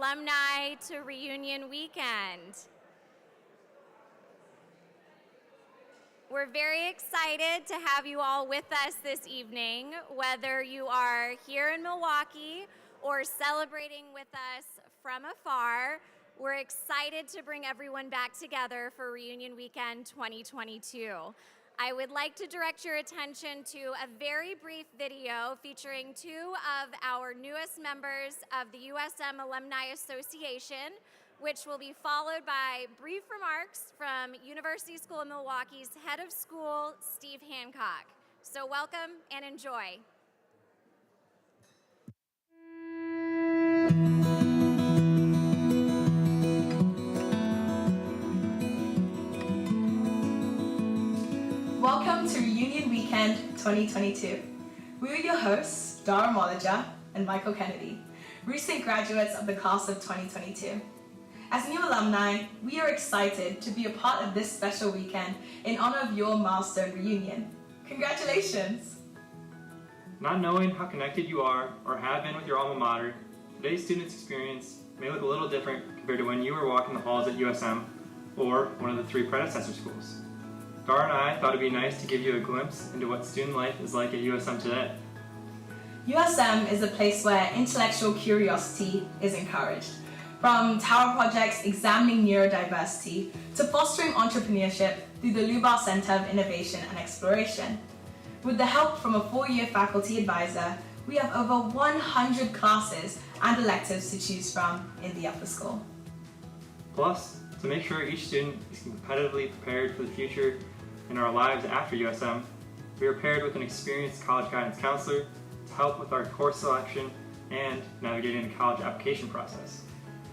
alumni to reunion weekend. We're very excited to have you all with us this evening, whether you are here in Milwaukee or celebrating with us from afar. We're excited to bring everyone back together for Reunion Weekend 2022. I would like to direct your attention to a very brief video featuring two of our newest members of the USM Alumni Association, which will be followed by brief remarks from University School of Milwaukee's head of school, Steve Hancock. So welcome and enjoy. Welcome to Reunion Weekend 2022. We are your hosts, Dara Molliger and Michael Kennedy, recent graduates of the class of 2022. As new alumni, we are excited to be a part of this special weekend in honor of your milestone reunion. Congratulations! Not knowing how connected you are or have been with your alma mater, today's student's experience may look a little different compared to when you were walking the halls at USM or one of the three predecessor schools. Dara and I thought it'd be nice to give you a glimpse into what student life is like at USM today. USM is a place where intellectual curiosity is encouraged. From tower projects examining neurodiversity to fostering entrepreneurship through the Lubar Center of Innovation and Exploration. With the help from a 4-year faculty advisor, we have over 100 classes and electives to choose from in the upper school. Plus, to make sure each student is competitively prepared for the future in our lives after USM, we are paired with an experienced college guidance counselor to help with our course selection and navigating the college application process.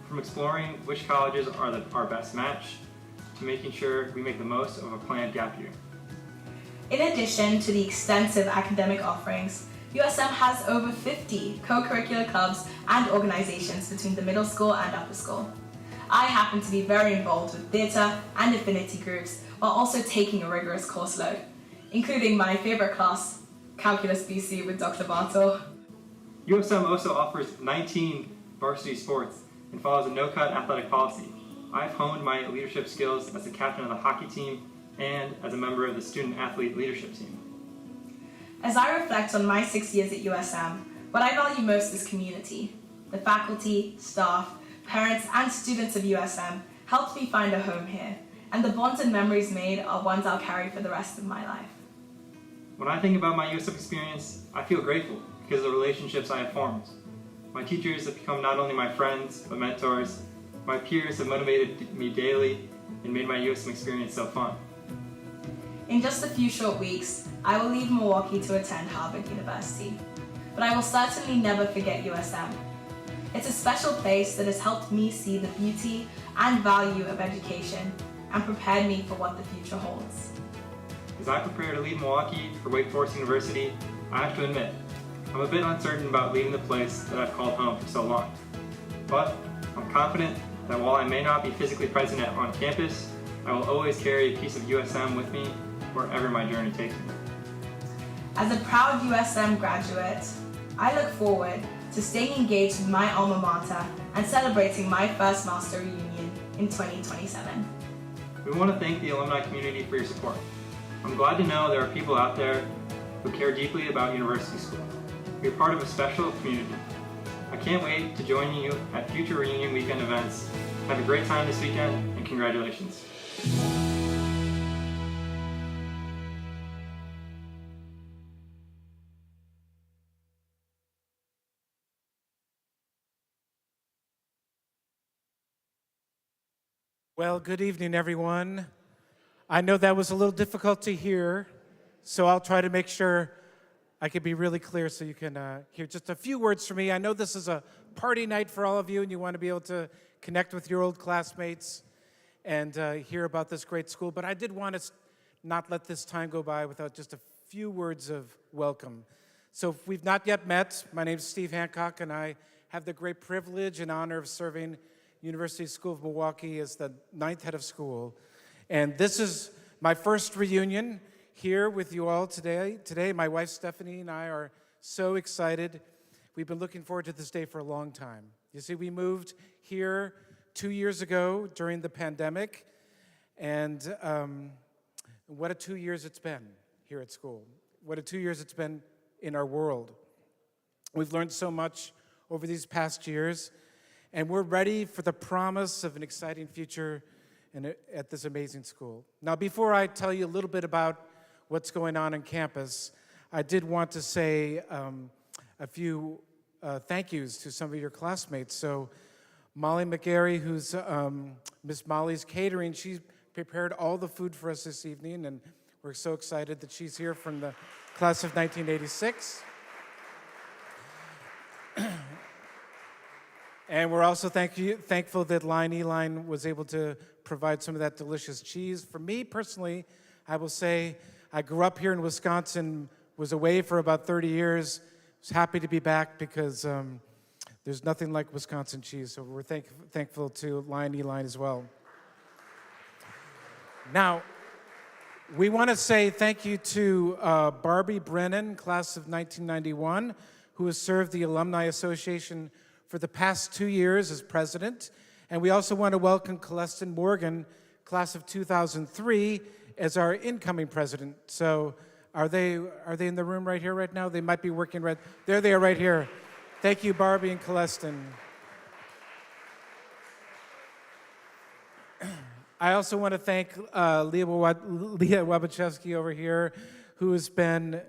From exploring which colleges are our best match, to making sure we make the most of a planned gap year. In addition to the extensive academic offerings, USM has over 50 co-curricular clubs and organizations between the middle school and upper school. I happen to be very involved with theatre and affinity groups while also taking a rigorous course load, including my favorite class, Calculus BC with Dr. Bartle. USM also offers 19 varsity sports and follows a no-cut athletic policy. I've honed my leadership skills as the captain of the hockey team and as a member of the student athlete leadership team. As I reflect on my 6 years at USM, what I value most is community. The faculty, staff, parents, and students of USM helped me find a home here, and the bonds and memories made are ones I'll carry for the rest of my life. When I think about my USM experience, I feel grateful because of the relationships I have formed. My teachers have become not only my friends, but mentors. My peers have motivated me daily and made my USM experience so fun. In just a few short weeks, I will leave Milwaukee to attend Harvard University, but I will certainly never forget USM. It's a special place that has helped me see the beauty and value of education and prepared me for what the future holds. As I prepare to leave Milwaukee for Wake Forest University, I have to admit, I'm a bit uncertain about leaving the place that I've called home for so long. But I'm confident that while I may not be physically present on campus, I will always carry a piece of USM with me wherever my journey takes me. As a proud USM graduate, I look forward to staying engaged with my alma mater and celebrating my first master reunion in 2027. We want to thank the alumni community for your support. I'm glad to know there are people out there who care deeply about university school. You're part of a special community. I can't wait to join you at future reunion weekend events. Have a great time this weekend, and congratulations. Well, good evening, everyone. I know that was a little difficult to hear, so I'll try to make sure I can be really clear so you can hear just a few words from me. I know this is a party night for all of you, and you want to be able to connect with your old classmates and hear about this great school, but I did want to not let this time go by without just a few words of welcome. So if we've not yet met, my name is Steve Hancock, and I have the great privilege and honor of serving University School of Milwaukee as the 9th head of school. And this is my first reunion here with you all today. Today, my wife Stephanie and I are so excited. We've been looking forward to this day for a long time. You see, we moved here 2 years ago during the pandemic, and what a 2 years it's been here at school. What a 2 years it's been in our world. We've learned so much over these past years, and we're ready for the promise of an exciting future at this amazing school. Now, before I tell you a little bit about what's going on campus, I did want to say a few thank yous to some of your classmates. So Molly McGarry, who's Miss Molly's catering, she prepared all the food for us this evening, and we're so excited that she's here from the class of 1986. And we're also thankful that Line Eline was able to provide some of that delicious cheese. For me personally, I will say I grew up here in Wisconsin, was away for about 30 years. Was happy to be back because there's nothing like Wisconsin cheese, so we're thankful to Line Eline as well. Now, we want to say thank you to Barbie Brennan, class of 1991, who has served the Alumni Association for the past 2 years as president. And we also want to welcome Celestin Morgan, class of 2003, as our incoming president. So are they in the room right here right now? They might be working right there. They are right here. Thank you, Barbie and Celestin. I also want to thank Leah Wabachewski over here, who has been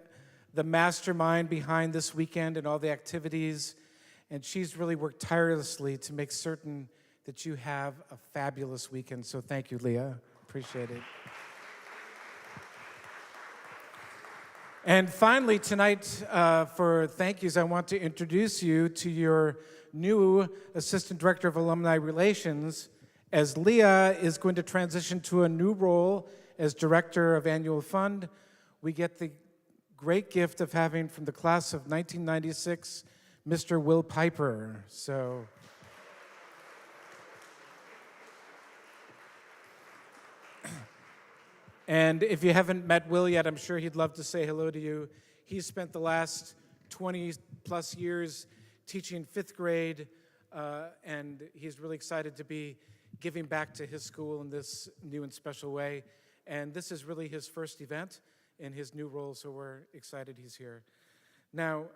the mastermind behind this weekend and all the activities. And she's really worked tirelessly to make certain that you have a fabulous weekend. So thank you, Leah. Appreciate it. And finally, tonight, for thank yous, I want to introduce you to your new Assistant Director of Alumni Relations, as Leah is going to transition to a new role as Director of Annual Fund. We get the great gift of having, from the class of 1996, Mr. Will Piper. So, and if you haven't met Will yet, I'm sure he'd love to say hello to you. He's spent the last 20 plus years teaching 5th grade, and he's really excited to be giving back to his school in this new and special way. And this is really his first event in his new role, so we're excited he's here. Now,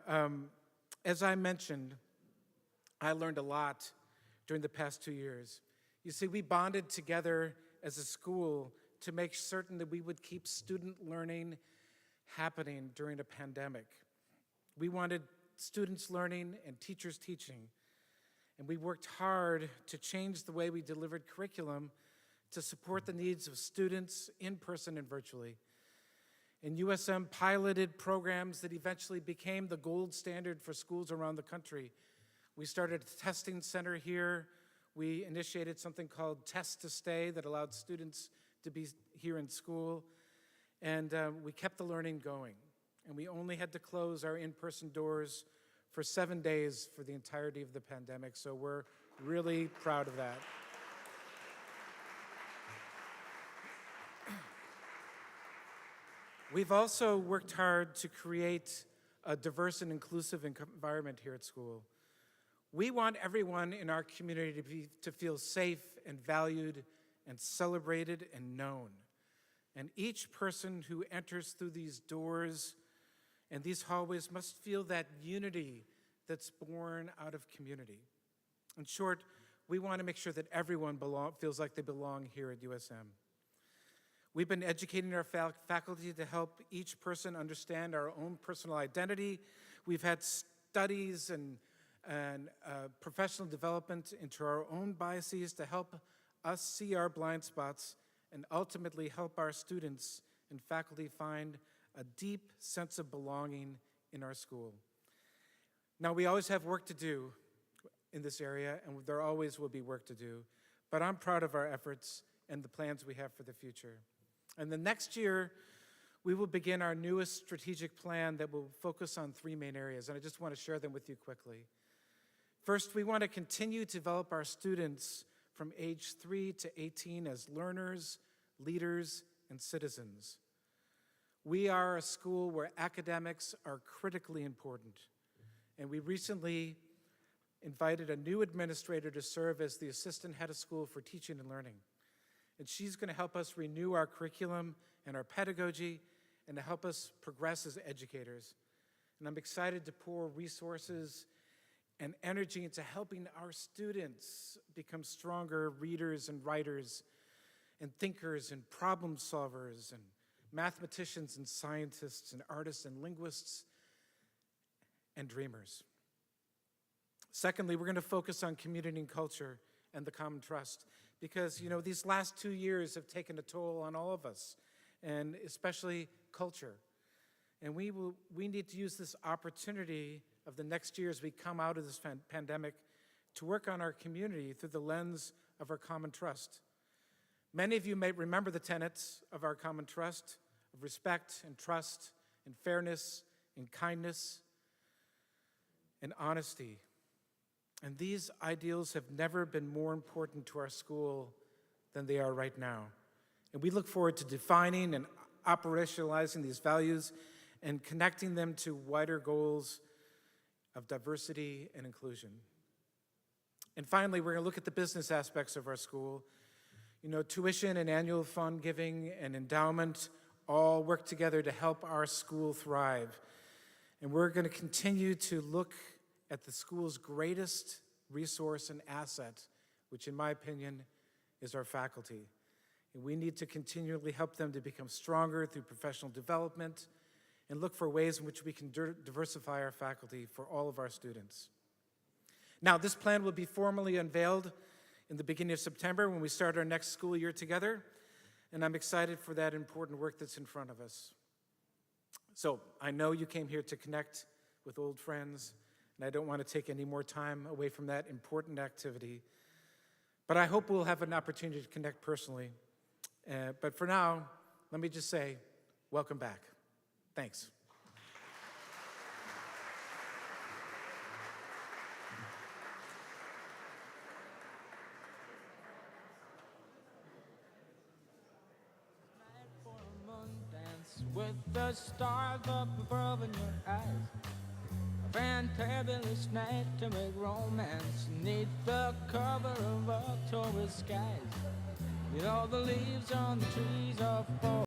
as I mentioned, I learned a lot during the past 2 years. You see, we bonded together as a school to make certain that we would keep student learning happening during a pandemic. We wanted students learning and teachers teaching, and we worked hard to change the way we delivered curriculum to support the needs of students in person and virtually. And USM piloted programs that eventually became the gold standard for schools around the country. We started a testing center here. We initiated something called Test to Stay that allowed students to be here in school. And we kept the learning going. And we only had to close our in-person doors for 7 days for the entirety of the pandemic. So we're really proud of that. We've also worked hard to create a diverse and inclusive environment here at school. We want everyone in our community to feel safe and valued and celebrated and known. And each person who enters through these doors and these hallways must feel that unity that's born out of community. In short, we want to make sure that everyone feels like they belong here at USM. We've been educating our faculty to help each person understand our own personal identity. We've had studies and professional development into our own biases to help us see our blind spots and ultimately help our students and faculty find a deep sense of belonging in our school. Now, we always have work to do in this area, and there always will be work to do, but I'm proud of our efforts and the plans we have for the future. And the next year, we will begin our newest strategic plan that will focus on 3 main areas, and I just want to share them with you quickly. First, we want to continue to develop our students from age 3 to 18 as learners, leaders, and citizens. We are a school where academics are critically important, and we recently invited a new administrator to serve as the assistant head of school for teaching and learning. And she's going to help us renew our curriculum and our pedagogy and to help us progress as educators. And I'm excited to pour resources and energy into helping our students become stronger readers and writers and thinkers and problem solvers and mathematicians and scientists and artists and linguists and dreamers. Secondly, we're going to focus on community and culture and the common trust because, these last 2 years have taken a toll on all of us, and especially culture. And we need to use this opportunity of the next year as we come out of this pandemic to work on our community through the lens of our common trust. Many of you may remember the tenets of our common trust of respect and trust and fairness and kindness and honesty. And these ideals have never been more important to our school than they are right now. And we look forward to defining and operationalizing these values and connecting them to wider goals of diversity and inclusion. And finally, we're going to look at the business aspects of our school. Tuition and annual fund giving and endowment all work together to help our school thrive. And we're going to continue to look at the school's greatest resource and asset, which in my opinion is our faculty. And we need to continually help them to become stronger through professional development and look for ways in which we can diversify our faculty for all of our students. Now, this plan will be formally unveiled in the beginning of September when we start our next school year together, and I'm excited for that important work that's in front of us. So, I know you came here to connect with old friends, and I don't want to take any more time away from that important activity, but I hope we'll have an opportunity to connect personally. But for now, let me just say, welcome back. Thanks. With the stars up above in your eyes, a fantabulous night to make romance neath the cover of October skies. The leaves on the trees are falling.